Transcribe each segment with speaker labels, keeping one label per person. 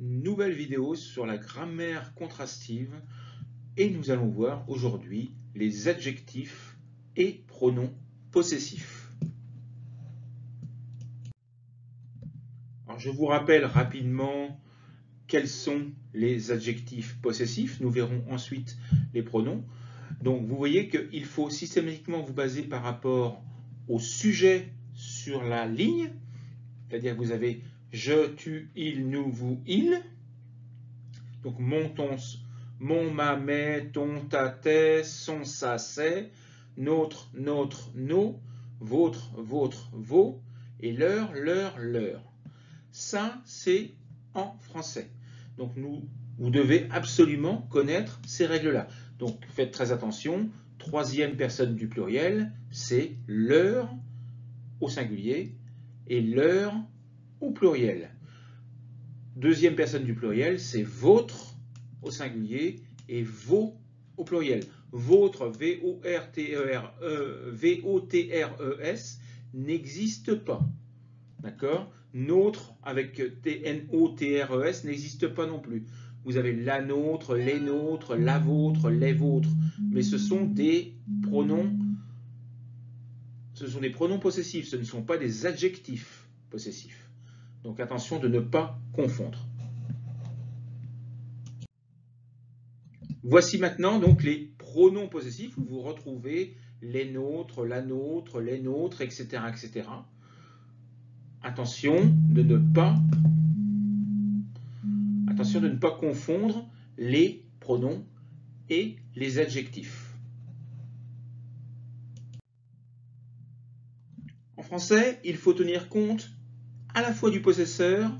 Speaker 1: nouvelle vidéo sur la grammaire contrastive et nous allons voir aujourd'hui les adjectifs et pronoms possessifs. Alors, je vous rappelle rapidement quels sont les adjectifs possessifs. Nous verrons ensuite les pronoms. Donc vous voyez qu'il faut systématiquement vous baser par rapport au sujet sur la ligne, c'est-à-dire que vous avez je, tu, il, nous, vous, il. Donc mon, ton, mon, ma, mes, ton, ta, tes, son, sa, c'est, notre, nos, votre, vos, et leur, leur. Ça, c'est en français. Donc vous devez absolument connaître ces règles-là. Donc faites très attention. Troisième personne du pluriel, c'est leur au singulier et leur au pluriel. Deuxième personne du pluriel, c'est votre au singulier et vos au pluriel. Votre, V-O-T-R-E-S, n'existe pas. D'accord? Notre, avec T-N-O-T-R-E-S, n'existe pas non plus. Vous avez la nôtre, les nôtres, la vôtre, les vôtres. Mais ce sont des pronoms. Ce sont des pronoms possessifs, ce ne sont pas des adjectifs possessifs. Donc attention de ne pas confondre. Voici maintenant donc les pronoms possessifs où vous retrouvez les nôtres, la nôtre, les nôtres, etc., etc. Attention de ne pas confondre les pronoms et les adjectifs. En français, il faut tenir compte à la fois du possesseur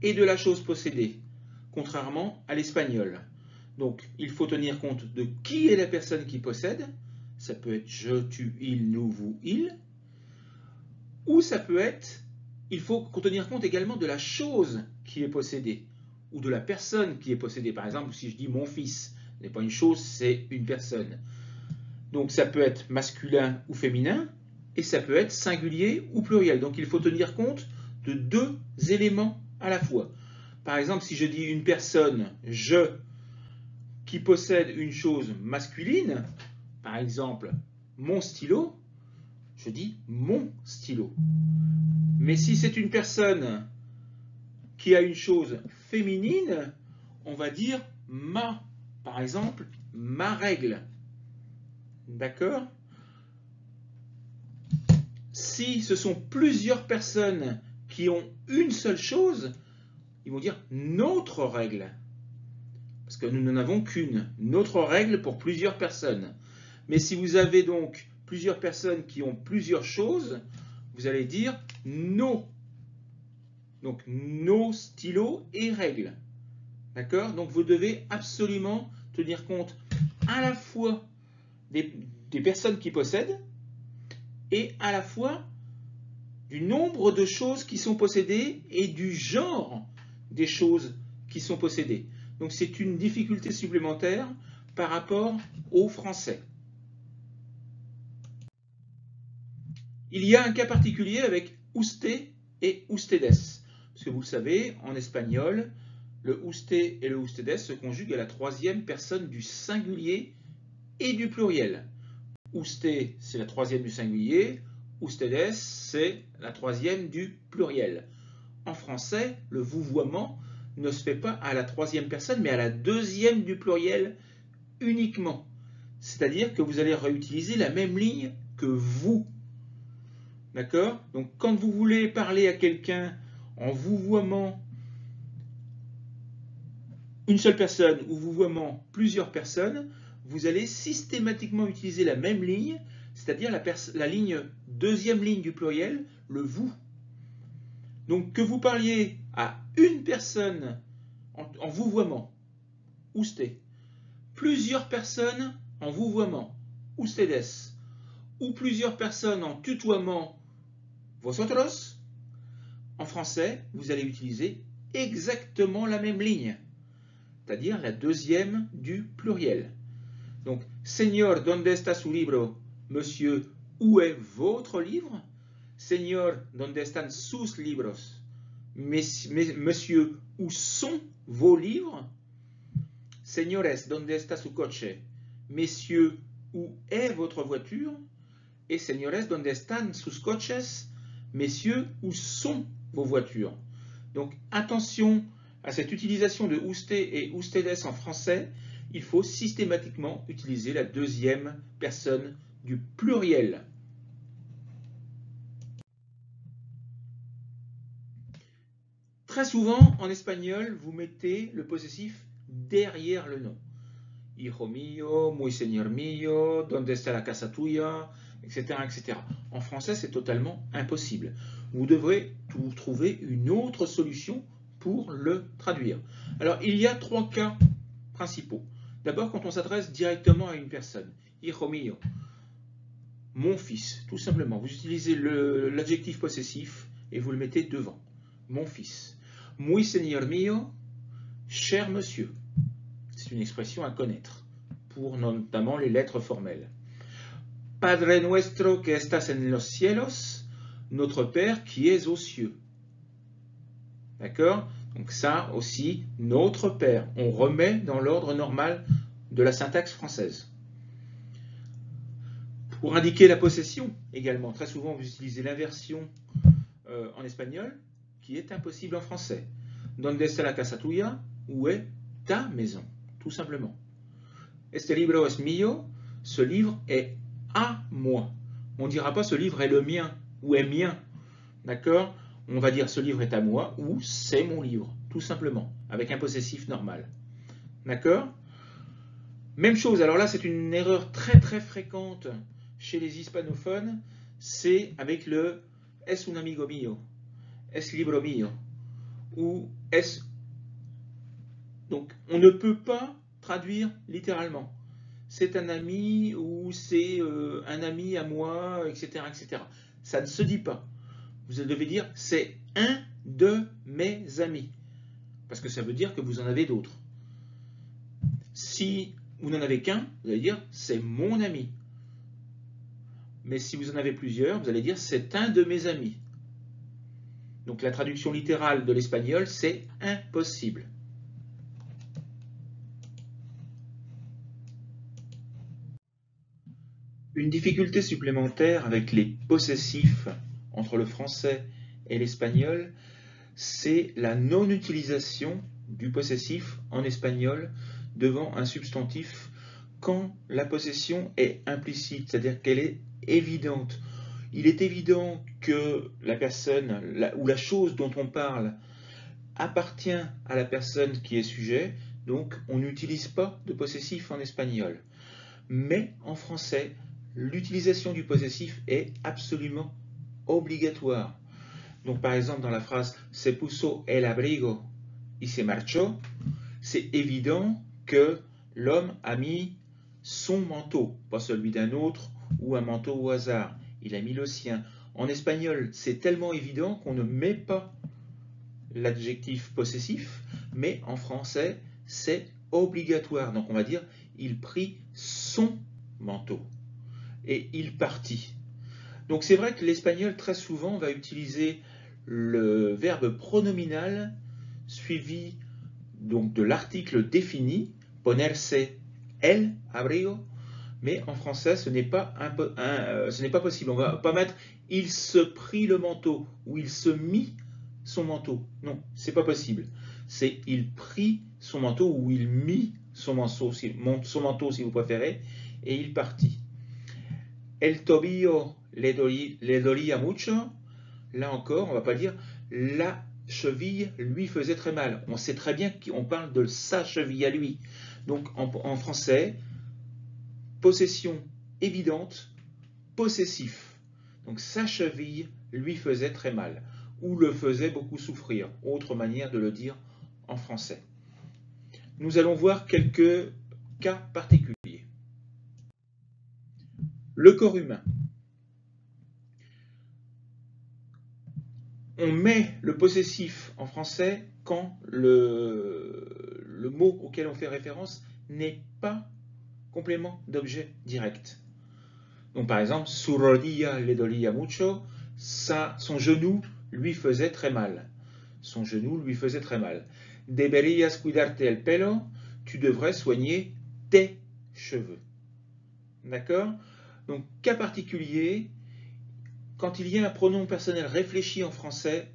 Speaker 1: et de la chose possédée, contrairement à l'espagnol. Donc, il faut tenir compte de qui est la personne qui possède. Ça peut être je, tu, il, nous, vous, il. Ou ça peut être, il faut tenir compte également de la chose qui est possédée ou de la personne qui est possédée. Par exemple, si je dis mon fils, ce n'est pas une chose, c'est une personne. Donc, ça peut être masculin ou féminin et ça peut être singulier ou pluriel. Donc, il faut tenir compte de deux éléments à la fois. Par exemple, si je dis une personne, je, qui possède une chose masculine, par exemple mon stylo, je dis mon stylo. Mais si c'est une personne qui a une chose féminine, on va dire ma, par exemple ma règle. D'accord? Si ce sont plusieurs personnes qui ont une seule chose, ils vont dire notre règle. Parce que nous n'en avons qu'une, notre règle pour plusieurs personnes. Mais si vous avez donc plusieurs personnes qui ont plusieurs choses, vous allez dire nos. Donc nos stylos et règles. D'accord? Donc vous devez absolument tenir compte à la fois des personnes qui possèdent et à la fois du nombre de choses qui sont possédées et du genre des choses qui sont possédées. Donc c'est une difficulté supplémentaire par rapport au français. Il y a un cas particulier avec usted et ustedes. Parce que vous le savez, en espagnol, le usted et le ustedes se conjuguent à la troisième personne du singulier et du pluriel. Usted, c'est la troisième du singulier. Ustedes, c'est la troisième du pluriel. En français, le vouvoiement ne se fait pas à la troisième personne, mais à la deuxième du pluriel uniquement. C'est-à-dire que vous allez réutiliser la même ligne que vous. D'accord? Donc, quand vous voulez parler à quelqu'un en vouvoiement une seule personne ou vouvoiement plusieurs personnes, vous allez systématiquement utiliser la même ligne, c'est-à-dire la ligne, deuxième ligne du pluriel, le vous. Donc, que vous parliez à une personne en vouvoiement, usted, plusieurs personnes en vouvoiement, ustedes, ou plusieurs personnes en tutoiement, vosotros, en français, vous allez utiliser exactement la même ligne, c'est-à-dire la deuxième du pluriel. Donc, Señor, ¿dónde está su libro? Monsieur, où est votre livre? Señor, ¿dónde están sus libros? monsieur, où sont vos livres? Señores, ¿dónde está su coche? Messieurs, où est votre voiture? Et señores, ¿dónde están sus coches? Messieurs, où sont vos voitures? Donc attention à cette utilisation de usted et ustedes en français. Il faut systématiquement utiliser la deuxième personne du pluriel. Très souvent, en espagnol, vous mettez le possessif derrière le nom. Hijo mío, muy señor mío, ¿dónde está la casa tuya, etc., etc. En français, c'est totalement impossible. Vous devrez trouver une autre solution pour le traduire. Alors, il y a 3 cas principaux. D'abord, quand on s'adresse directement à une personne. Hijo mío, mon fils, tout simplement. Vous utilisez l'adjectif possessif et vous le mettez devant. Mon fils. Muy señor mío, cher monsieur. C'est une expression à connaître, pour notamment les lettres formelles. Padre nuestro que estás en los cielos, notre Père qui es aux cieux. D'accord? Donc ça aussi, notre Père. On remet dans l'ordre normal de la syntaxe française. Pour indiquer la possession, également, très souvent vous utilisez l'inversion en espagnol, qui est impossible en français. ¿Dónde está la casa tuya? Où est ta maison? Tout simplement. Este libro es mío, ce livre est à moi. On ne dira pas ce livre est le mien ou est mien. D'accord? On va dire ce livre est à moi ou c'est mon livre, tout simplement, avec un possessif normal. D'accord? Même chose, alors là c'est une erreur très très fréquente chez les hispanophones, c'est avec le es un amigo mío, es libro mío, ou es. Donc on ne peut pas traduire littéralement. C'est un ami ou c'est un ami à moi, etc., etc. Ça ne se dit pas. Vous devez dire c'est un de mes amis. Parce que ça veut dire que vous en avez d'autres. Si vous n'en avez qu'un, vous allez dire c'est mon ami. Mais si vous en avez plusieurs, vous allez dire c'est un de mes amis. Donc la traduction littérale de l'espagnol, c'est impossible. Une difficulté supplémentaire avec les possessifs entre le français et l'espagnol, c'est la non-utilisation du possessif en espagnol devant un substantif quand la possession est implicite, c'est-à-dire qu'elle est évidente. Il est évident que la personne ou la chose dont on parle appartient à la personne qui est sujet, donc on n'utilise pas de possessif en espagnol. Mais en français, l'utilisation du possessif est absolument obligatoire. Donc par exemple dans la phrase « se puso el abrigo y se marchó », c'est évident que l'homme a mis son manteau, pas celui d'un autre ou un manteau au hasard. Il a mis le sien. En espagnol, c'est tellement évident qu'on ne met pas l'adjectif possessif, mais en français, c'est obligatoire. Donc on va dire « il prit son manteau » et « il partit ». Donc c'est vrai que l'espagnol, très souvent, va utiliser le verbe pronominal suivi donc, de l'article défini, ponerse el abrigo, mais en français, ce n'est pas possible. On ne va pas mettre « il se prit le manteau » ou « il se mit son manteau ». Non, c'est pas possible. C'est « il prit son manteau » ou « il mit son manteau, si vous préférez, et il partit. El tobillo le dolía mucho. Là encore, on ne va pas dire « la cheville lui faisait très mal ». On sait très bien qu'on parle de sa cheville à lui. Donc en français, possession évidente, possessif. Donc sa cheville lui faisait très mal ou le faisait beaucoup souffrir. Autre manière de le dire en français. Nous allons voir quelques cas particuliers. Le corps humain. On met le possessif en français quand le mot auquel on fait référence n'est pas complément d'objet direct. Donc par exemple, su rodilla le dolía mucho, son genou lui faisait très mal. Son genou lui faisait très mal. Deberías cuidarte el pelo. Tu devrais soigner tes cheveux. D'accord? Donc, cas particulier, quand il y a un pronom personnel réfléchi en français,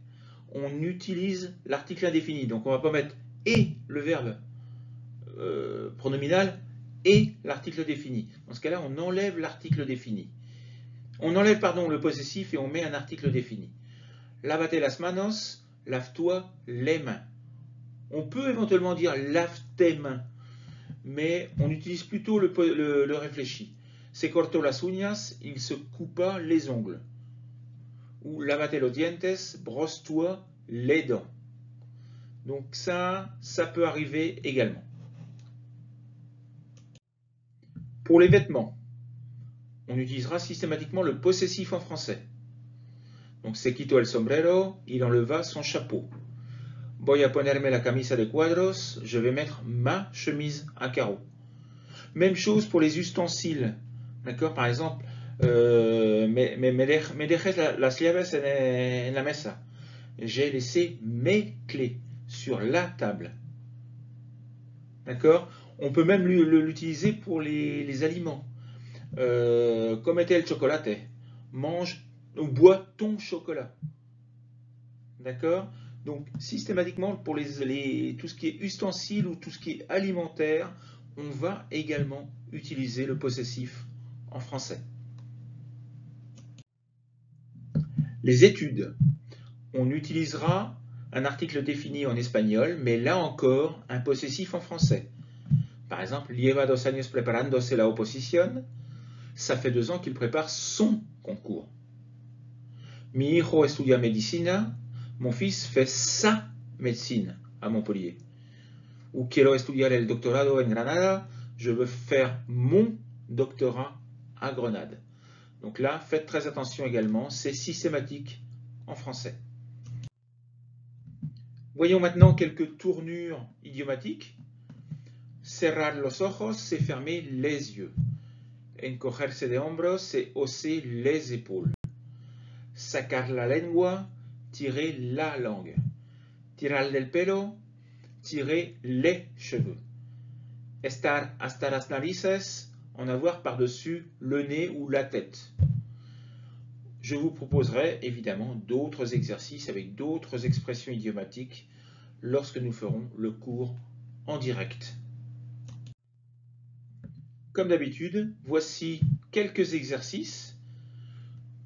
Speaker 1: on utilise l'article indéfini. Donc, on ne va pas mettre « et » le verbe pronominal et l'article défini. Dans ce cas-là, on enlève l'article défini. On enlève, pardon, le possessif et on met un article défini. Lávate las manos, lave-toi les mains. On peut éventuellement dire lave tes mains, mais on utilise plutôt le réfléchi. Se cortó las uñas, il se coupa les ongles. Ou lávate los dientes, brosse-toi les dents. Donc ça peut arriver également. Pour les vêtements, on utilisera systématiquement le possessif en français. Donc, se quitó el sombrero, il enleva son chapeau. Voy a ponerme la camisa de cuadros, je vais mettre ma chemise à carreaux. Même chose pour les ustensiles. D'accord? Par exemple, me dejes las llaves en la mesa. J'ai laissé mes clés sur la table. D'accord? On peut même l'utiliser pour les aliments. Comete el chocolate. Mange ou bois ton chocolat. D'accord? Donc, systématiquement, pour tout ce qui est ustensile ou tout ce qui est alimentaire, on va également utiliser le possessif en français. Les études. On utilisera un article défini en espagnol, mais là encore, un possessif en français. Par exemple, lleva 2 años preparándose la oposición. Ça fait 2 ans qu'il prépare son concours. Mi hijo estudia medicina. Mon fils fait sa médecine à Montpellier. Ou quiero estudiar el doctorado en Granada. Je veux faire mon doctorat à Grenade. Donc là, faites très attention également, c'est systématique en français. Voyons maintenant quelques tournures idiomatiques. Cerrar los ojos, c'est fermer les yeux. Encogerse de hombros, c'est hausser les épaules. Sacar la lengua, tirer la langue. Tirar del pelo, tirer les cheveux. Estar hasta las narices, en avoir par-dessus le nez ou la tête. Je vous proposerai évidemment d'autres exercices avec d'autres expressions idiomatiques lorsque nous ferons le cours en direct. Comme d'habitude, voici quelques exercices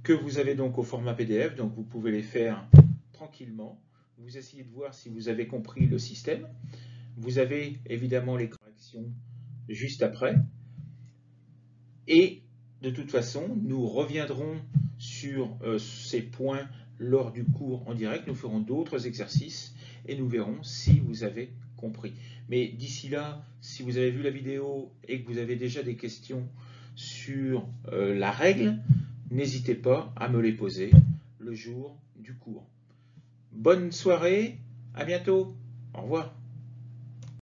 Speaker 1: que vous avez donc au format PDF, donc vous pouvez les faire tranquillement. Vous essayez de voir si vous avez compris le système. Vous avez évidemment les corrections juste après. Et de toute façon, nous reviendrons sur ces points lors du cours en direct. Nous ferons d'autres exercices et nous verrons si vous avez compris. Mais d'ici là, si vous avez vu la vidéo et que vous avez déjà des questions sur la règle, n'hésitez pas à me les poser le jour du cours. Bonne soirée, à bientôt, au revoir.